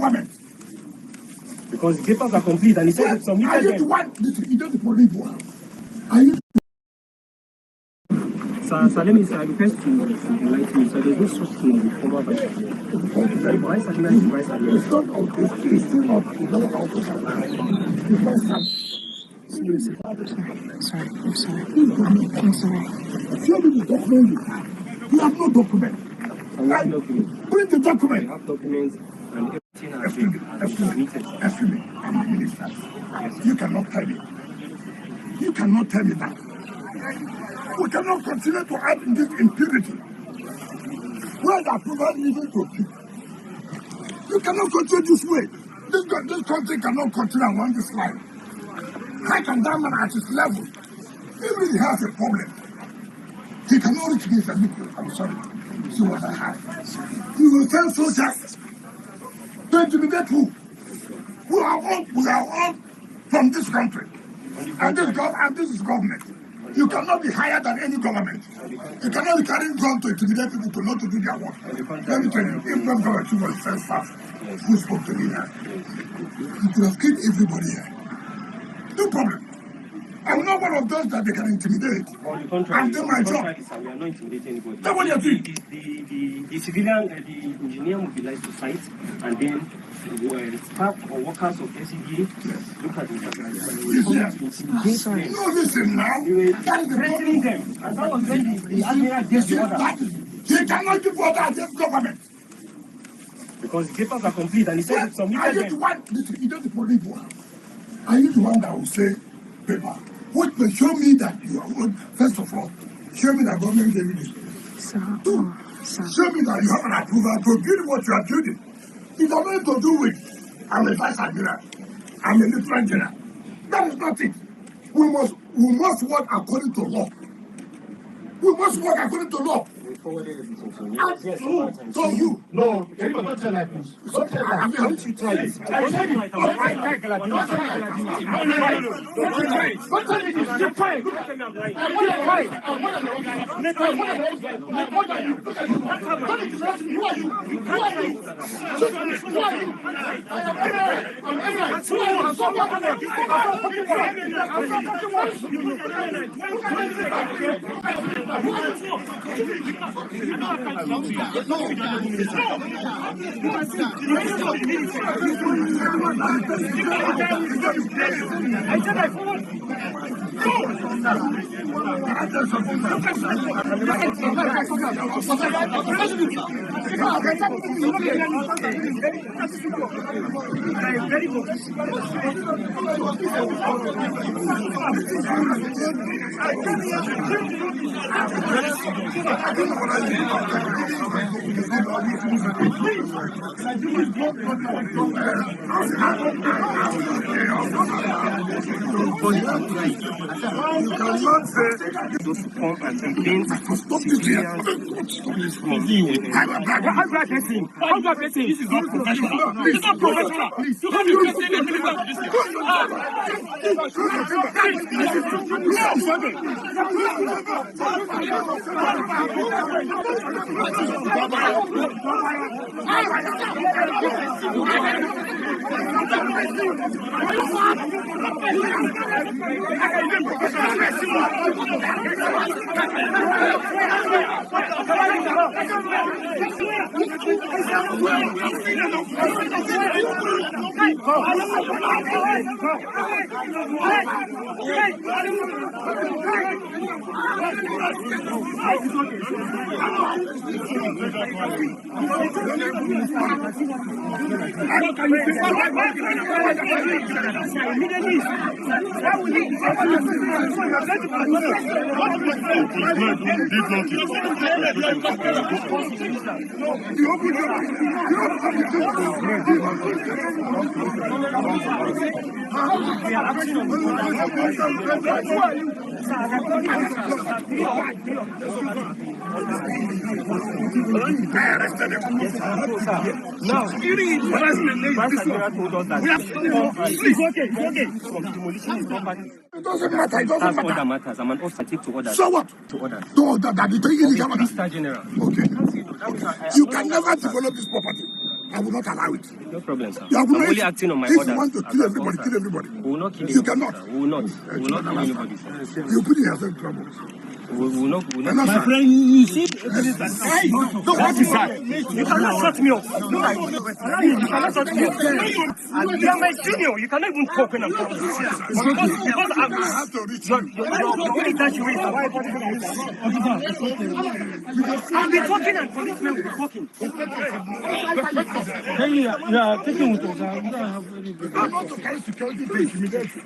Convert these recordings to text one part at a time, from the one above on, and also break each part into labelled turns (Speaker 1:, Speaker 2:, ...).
Speaker 1: government?
Speaker 2: Because the papers are complete and he said it's submitted.
Speaker 1: Are you the one? You don't believe one. Are you?
Speaker 2: Sir, let me say, I request to enlighten me. So there's no such thing in the former vice president. Vice president is vice president.
Speaker 1: It's not out. It's still not. It's not out.
Speaker 3: I'm sorry.
Speaker 1: Show me the document you have. You have no document. Bring the document.
Speaker 2: I have documents and everything has been submitted.
Speaker 1: I'm a minister. You cannot tell me. You cannot tell me that. We cannot continue to act in this impunity. Where the approval even to keep. You cannot continue this way. This country cannot continue along this line. How can that man at his level, even if he has a problem, he cannot reach me and say, look, I'm sorry, see what I have. You will tell soldiers to intimidate who? We are all from this country. And this is government. You cannot be higher than any government. You cannot be carrying gun to intimidate people to not to do their work. Let me tell you, if not government was first staff who spoke to me here, you could have killed everybody here. No problem. I'm not one of those that they can intimidate. I'm doing my job.
Speaker 2: We are not intimidating anybody.
Speaker 1: That's what you're doing.
Speaker 2: The civilian, the engineer mobilized to site, and then staff or workers of SED look at the
Speaker 1: No, listen now.
Speaker 2: They were threatening them. And that was when the admiral gave the order.
Speaker 1: He cannot give order against government.
Speaker 2: Because the papers are complete and he said it's submitted.
Speaker 1: Are you the one? Listen, you don't believe one. Are you the one that will say paper? What will show me that you are good? First of all, show me that government gave you this. Two, show me that you have an approval to build what you are building. It has nothing to do with I'm a vice admiral, I'm a lieutenant general. That is not it. We must work according to law. We must work according to law. So you?
Speaker 4: No, you cannot tell like this. Don't tell like this. Don't you try this. Don't tell me this. You're trying. This is not professional. It's not professional. Please. No, you need
Speaker 1: It doesn't matter. It doesn't
Speaker 2: That's all that
Speaker 1: matter.
Speaker 2: matters. I'm an officer. Take to order.
Speaker 1: So what?
Speaker 2: To order.
Speaker 1: To order that the thing is
Speaker 2: Mr. General.
Speaker 1: okay. You can never develop this property. I will not allow it.
Speaker 2: No problem, sir.
Speaker 1: You
Speaker 2: I'm only acting on my orders.
Speaker 1: If you want to kill everybody, kill everybody.
Speaker 2: We will not kill
Speaker 1: You
Speaker 2: anybody,
Speaker 1: cannot.
Speaker 2: sir. We will not. We will not kill anybody, sir.
Speaker 1: You put yourself in trouble.
Speaker 2: We will not. We will
Speaker 1: And
Speaker 2: not.
Speaker 1: also,
Speaker 4: My friend, you see evidence that
Speaker 2: What is that? You cannot shut me up. You cannot shut me up. You are my junior. You cannot even talk when I'm talking. Because
Speaker 1: I have to reach you.
Speaker 2: you're only that you is. I'll be talking and policemen will be talking.
Speaker 4: hey, you are taking with us. You don't have any good.
Speaker 1: I'm not to carry security to intimidate you.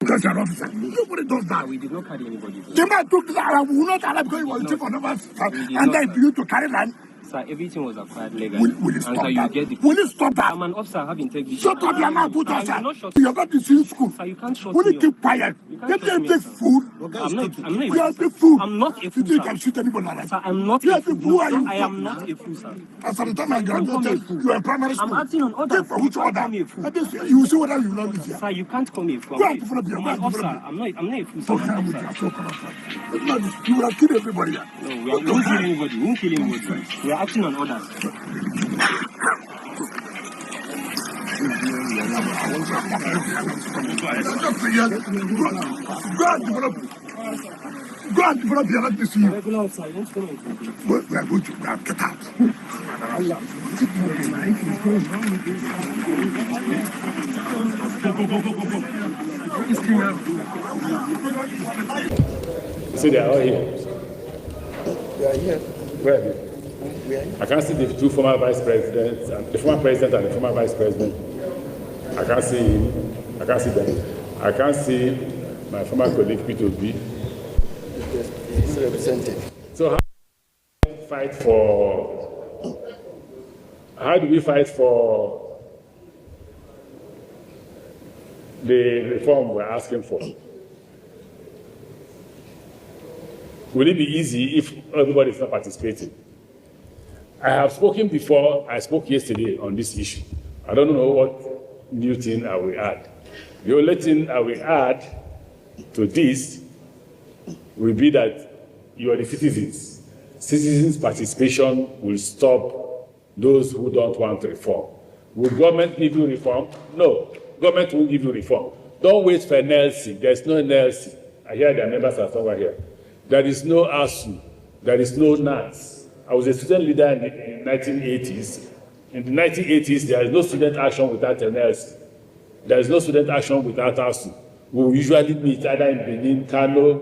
Speaker 1: Because you're an officer. Nobody does that.
Speaker 2: We did not carry anybody.
Speaker 1: The man took that and we will not allow because he was chief of naval staff. And then you to carry land.
Speaker 2: Sir, everything was acquired legally.
Speaker 1: Will you stop
Speaker 2: and so
Speaker 1: that?
Speaker 2: you get the.
Speaker 1: Will you stop that?
Speaker 2: I'm an officer, I have integrity.
Speaker 1: Shut up your mouth, put
Speaker 2: Sir,
Speaker 1: us
Speaker 2: you will
Speaker 1: out.
Speaker 2: not shut
Speaker 1: You're not the same school.
Speaker 2: Sir, you can't shut
Speaker 1: Will
Speaker 2: me
Speaker 1: you keep quiet?
Speaker 2: You
Speaker 1: Get
Speaker 2: can't
Speaker 1: them
Speaker 2: shut me
Speaker 1: the
Speaker 2: up, sir.
Speaker 1: food.
Speaker 2: I'm not
Speaker 1: You
Speaker 2: a
Speaker 1: are the
Speaker 2: fool.
Speaker 1: fool.
Speaker 2: I'm not a fool,
Speaker 1: You
Speaker 2: sir.
Speaker 1: can shoot anybody like
Speaker 2: Sir,
Speaker 1: that.
Speaker 2: I'm not
Speaker 1: You
Speaker 2: a
Speaker 1: are the
Speaker 2: fool.
Speaker 1: fool. Are you?
Speaker 2: I am not a fool, sir.
Speaker 1: As at the time I
Speaker 2: Don't call me a
Speaker 1: graduated,
Speaker 2: fool.
Speaker 1: you were in primary school.
Speaker 2: I'm acting on orders.
Speaker 1: Take for which
Speaker 2: You can't
Speaker 1: order?
Speaker 2: call me a fool.
Speaker 1: You will see whether you love it here.
Speaker 2: Sir, you can't call me a fool.
Speaker 1: Go and front of your
Speaker 2: I'm an
Speaker 1: back,
Speaker 2: officer.
Speaker 1: front of
Speaker 2: I'm not a fool, sir.
Speaker 1: Okay,
Speaker 2: I'm an
Speaker 1: I'm
Speaker 2: officer.
Speaker 1: with you. You will have killed everybody here.
Speaker 2: No, we won't kill anybody. We won't kill anybody. We are acting on orders.
Speaker 1: Go and develop here. Let me see you.
Speaker 2: Regular officer, you want to come and
Speaker 1: We are going to get out.
Speaker 5: See, they are all here.
Speaker 6: We are here.
Speaker 5: Where are they?
Speaker 6: We are here.
Speaker 5: I can't see the two former vice presidents, the former president and the former vice president. I can't see him. I can't see them. I can't see my former colleague P2B.
Speaker 6: He's represented.
Speaker 5: So how do we fight for? How do we fight for the reform we're asking for? Will it be easy if everybody is not participating? I have spoken before. I spoke yesterday on this issue. I don't know what new thing I will add. The only thing I will add to this will be that you are the citizens. Citizens' participation will stop those who don't want reform. Will government give you reform? No. Government will give you reform. Don't wait for NLC. There's no NLC. I hear their members are somewhere here. There is no ASU. There is no NATS. I was a student leader in the 1980s. In the 1980s, there is no student action without NLC. There is no student action without ASU. We usually meet either in Benin, Kano,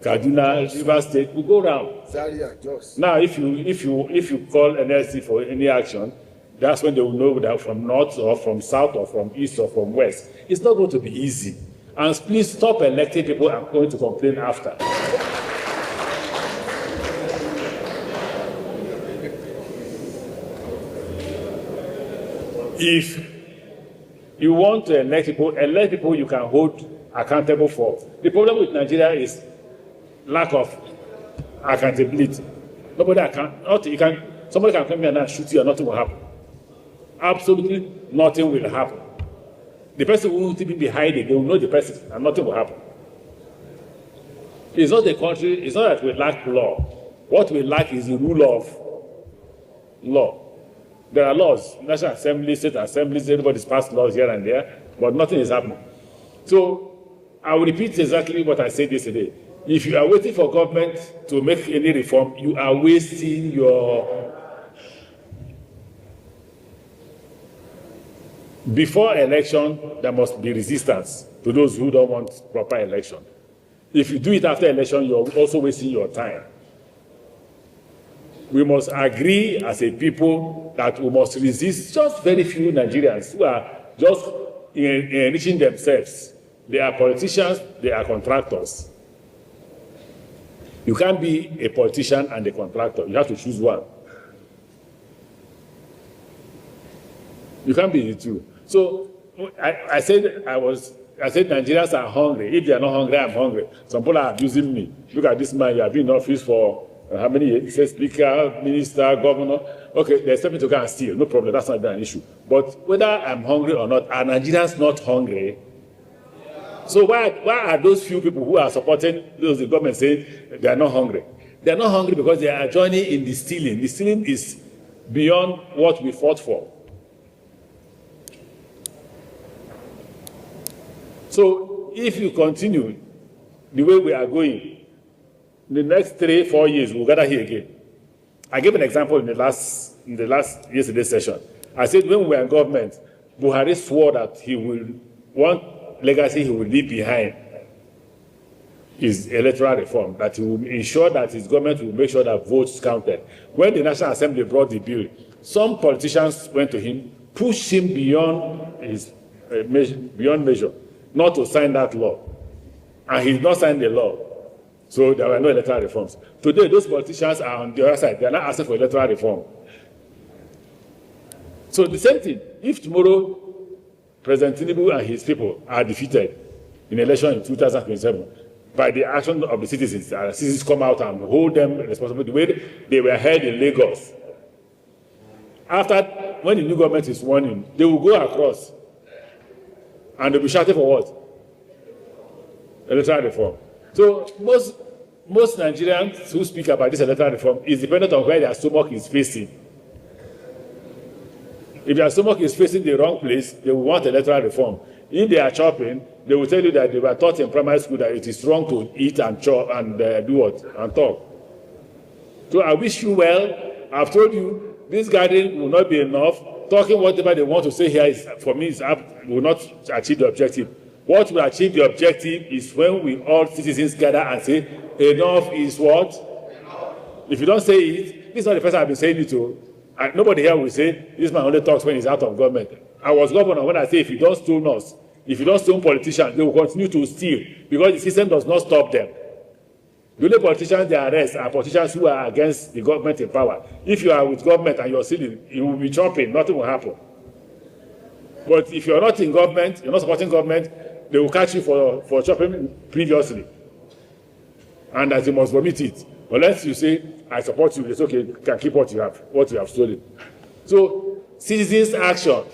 Speaker 5: Kaduna, River State. We go around.
Speaker 6: Zaria, Jos.
Speaker 5: Now, if you call NLC for any action, that's when they will know that from north or from south or from east or from west. It's not going to be easy. And please stop electing people I'm going to complain after. If you want to elect people you can hold accountable for. The problem with Nigeria is lack of accountability. Somebody can come here and shoot you and nothing will happen. Absolutely nothing will happen. The person who will be hiding, they will know the person and nothing will happen. It's not the country, it's not that we lack law. What we lack is the rule of law. There are laws, National Assembly, State Assemblies, everybody's passed laws here and there, but nothing is happening. So I will repeat exactly what I said yesterday. If you are waiting for government to make any reform, you are wasting your... Before election, there must be resistance to those who don't want proper election. If you do it after election, you're also wasting your time. We must agree as a people that we must resist just very few Nigerians who are just enriching themselves. They are politicians, they are contractors. You can't be a politician and a contractor. You have to choose one. You can't be the two. So I said Nigerians are hungry. If they are not hungry, I'm hungry. Some people are abusing me. Look at this man, you have been in office for how many years? He says Speaker, Minister, Governor. Okay, there's something to go and steal. No problem, that's not an issue. But whether I'm hungry or not, are Nigerians not hungry? So why are those few people who are supporting the government saying they are not hungry? They are not hungry because they are joining in the stealing. The stealing is beyond what we fought for. So if you continue the way we are going, in the next 3-4 years, we'll gather here again. I gave an example in the last yesterday's session. I said when we were in government, Buhari swore that he will, one legacy he will leave behind is electoral reform, that he will ensure that his government will make sure that votes counted. When the National Assembly brought the bill, some politicians went to him, pushed him beyond his beyond measure, not to sign that law. And he did not sign the law. So there were no electoral reforms. Today, those politicians are on the other side. They are not asking for electoral reform. So the same thing. If tomorrow President Tinubu and his people are defeated in election in 2027 by the action of the citizens, citizens come out and hold them responsible the way they were held in Lagos. After, when the new government is sworn in, they will go across and they'll be shouting for what? Electoral reform. So most Nigerians who speak about this electoral reform is dependent on where their stomach is facing. If their stomach is facing the wrong place, they will want electoral reform. If they are chopping, they will tell you that they were taught in primary school that it is wrong to eat and chop and do what? And talk. So I wish you well. I've told you, this gathering will not be enough. Talking whatever they want to say here is, for me, will not achieve the objective. What will achieve the objective is when we all citizens gather and say, enough is what? If you don't say it, this is not the first time I've been saying it to. And nobody here will say, this man only talks when he's out of government. I was governor when I say, if you don't stone us, if you don't stone politicians, they will continue to steal because the system does not stop them. The only politicians they arrest are politicians who are against the government in power. If you are with government and you're stealing, you will be chopping, nothing will happen. But if you're not in government, you're not supporting government, they will catch you for chopping previously. And that you must vomit it. Unless you say, I support you, it's okay, you can keep what you have stolen. So, citizens' action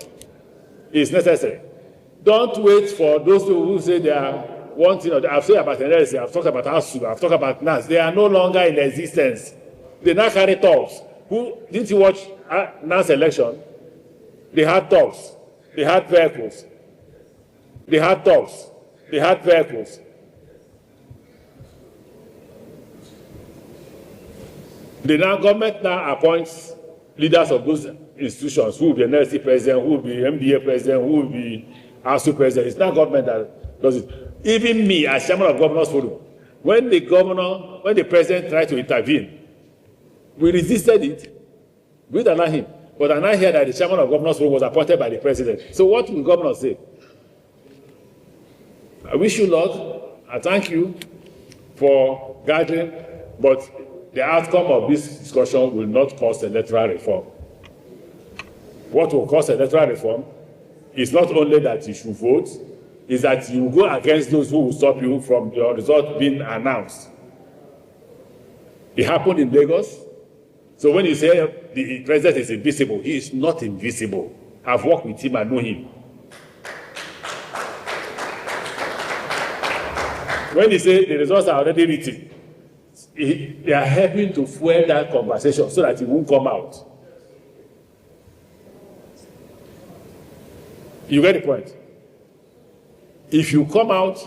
Speaker 5: is necessary. Don't wait for those who say they are one thing or the other. I've said about NLC, I've talked about ASU, I've talked about NAS. They are no longer in existence. They now carry talks. Didn't you watch NAS election? They had talks. They had vehicles. They had talks. They had vehicles. The government now appoints leaders of those institutions who will be NLC president, who will be MDA president, who will be ASU president. It's not government that does it. Even me, as chairman of Governors Forum, when the president tried to intervene, we resisted it. We didn't allow him. But I now hear that the chairman of Governors Forum was appointed by the president. So what will governors say? I wish you luck. I thank you for gathering, but the outcome of this discussion will not cause electoral reform. What will cause electoral reform is not only that you should vote, is that you go against those who will stop you from your result being announced. It happened in Lagos. So when you say the president is invisible, he is not invisible. I've worked with him, I know him. When you say the results are already written, they are helping to fuel that conversation so that it won't come out. You get the point? If you come out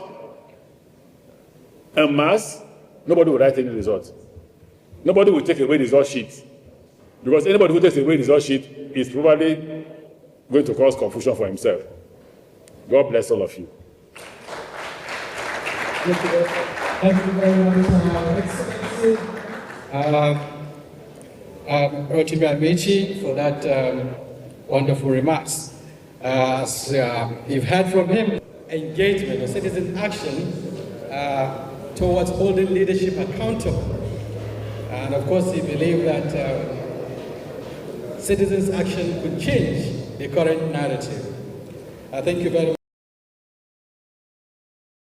Speaker 5: en masse, nobody will write any result. Nobody will take away the result sheet. Because anybody who takes away the result sheet is probably going to cause confusion for himself. God bless all of you.
Speaker 4: Thank you very much, Excellency. Rotimi Amechi, for that wonderful remarks. As you've heard from him, engagement or citizen action towards holding leadership accountable. And of course, he believed that citizens' action could change the current narrative. Thank you very much.